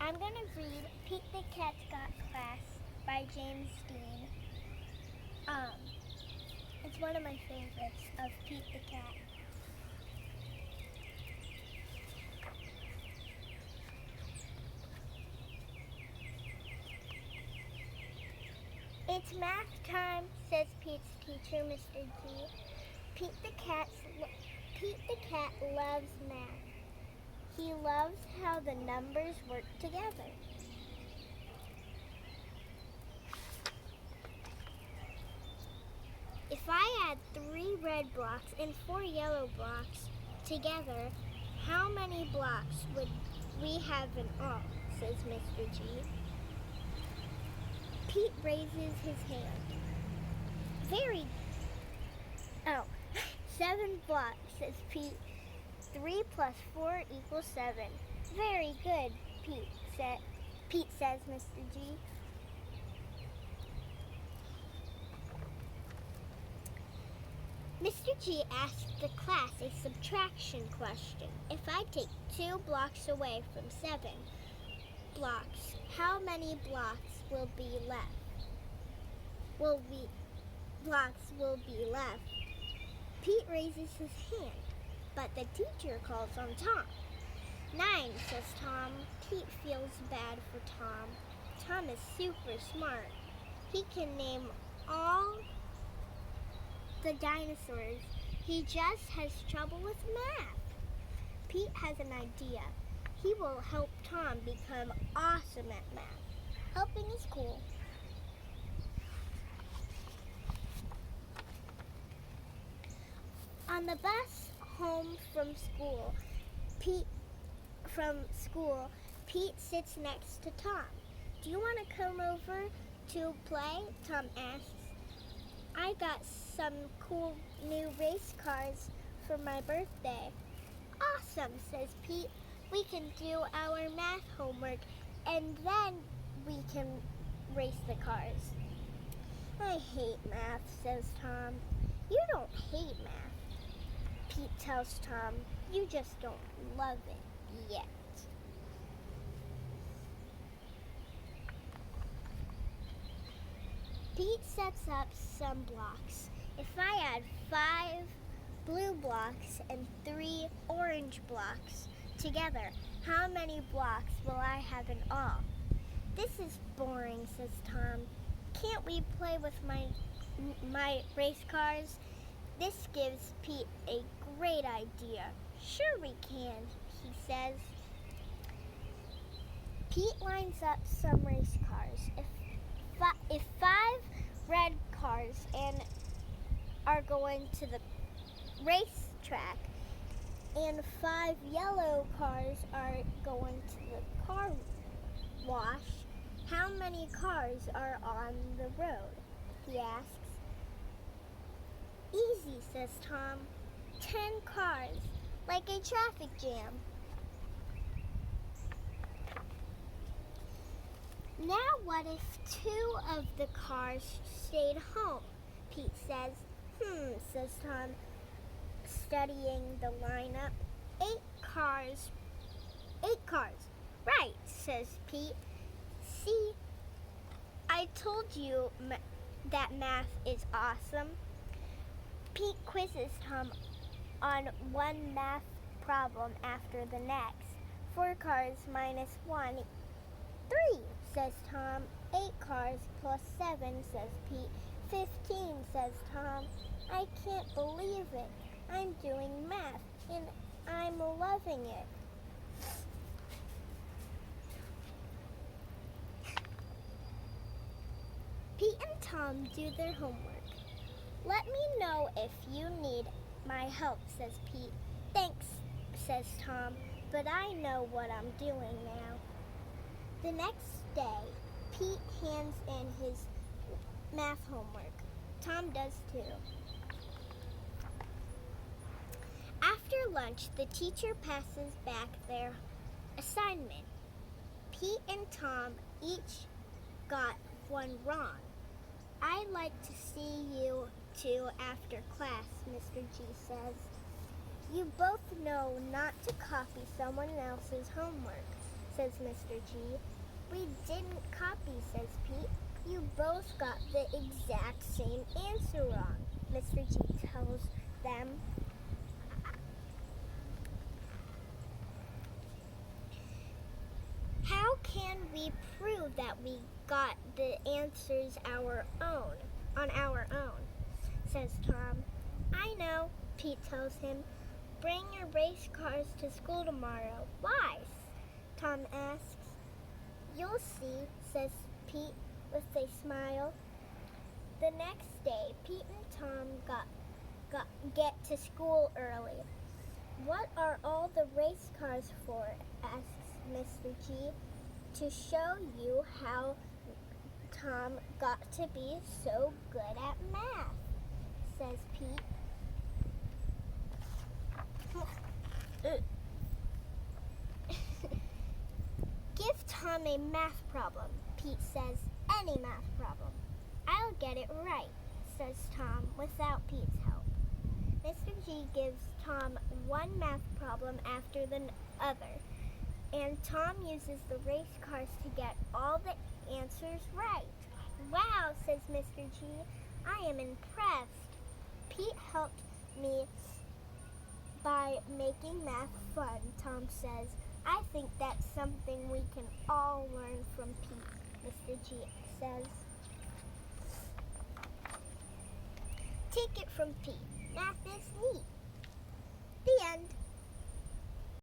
I'm going to read Pete the Cat's Got Class by James Dean. It's one of my favorites of Pete the Cat. It's math time, says Pete's teacher, Mr. G. Pete the Cat loves math. He loves how the numbers work together. If I add 3 red blocks and 4 yellow blocks together, how many blocks would we have in all, says Mr. G. Pete raises his hand. 7 blocks, says Pete. 3 plus 4 equals 7. Very good, Pete says, Mr. G. Mr. G asked the class a subtraction question. If I take 2 blocks away from 7 blocks, how many blocks will be left? Blocks will be left. Pete raises his hand, but the teacher calls on Tom. 9, says Tom. Pete feels bad for Tom. Tom is super smart. He can name all the dinosaurs. He just has trouble with math. Pete has an idea. He will help Tom become awesome at math. Helping is cool. On the bus home from school, Pete sits next to Tom. Do you want to come over to play? Tom asks. I got some cool new race cars for my birthday. Awesome, says Pete. We can do our math homework and then we can race the cars. I hate math, says Tom. You don't hate math, Pete tells Tom. You just don't love it yet. Pete sets up some blocks. If I add 5 blue blocks and 3 orange blocks together, how many blocks will I have in all? This is boring, says Tom. Can't we play with my race cars? This gives Pete a great idea. Sure we can, he says. Pete lines up some race cars. If 5 red cars are going to the racetrack and 5 yellow cars are going to the car wash, how many cars are on the road? He asks. Easy, says Tom. 10 cars, like a traffic jam. Now what if 2 of the cars stayed home? Pete says. Says Tom, studying the lineup. 8 cars. Right, says Pete. See, I told you that math is awesome. Pete quizzes Tom on one math problem after the next. 4 cars minus 1, 3, says Tom. 8 cars plus 7, says Pete. 15, says Tom. I can't believe it. I'm doing math and I'm loving it. Pete and Tom do their homework. Let me know if you need my help, says Pete. Thanks, says Tom, but I know what I'm doing now. The next day, Pete hands in his math homework. Tom does too. After lunch, the teacher passes back their assignment. Pete and Tom each got 1 wrong. I'd like to see you 2 after class, Mr. G says. You both know not to copy someone else's homework, says Mr. G. We didn't copy, says Pete. You both got the exact same answer wrong, Mr. G tells them. How can we prove that we got the answers on our own, says Tom. I know, Pete tells him. Bring your race cars to school tomorrow. Why? Tom asks. You'll see, says Pete with a smile. The next day, Pete and Tom get to school early. What are all the race cars for? Asks Mr. G. To show you how Tom got to be so good at math, says Pete. Give Tom a math problem, Pete says. Any math problem. I'll get it right, says Tom without Pete's help. Mr. G gives Tom one math problem after the other, and Tom uses the race cars to get all the answers right. Wow, says Mr. G. I am impressed. Pete helped me by making math fun, Tom says. I think that's something we can all learn from Pete, Mr. G says. Take it from Pete. Math is neat. The end.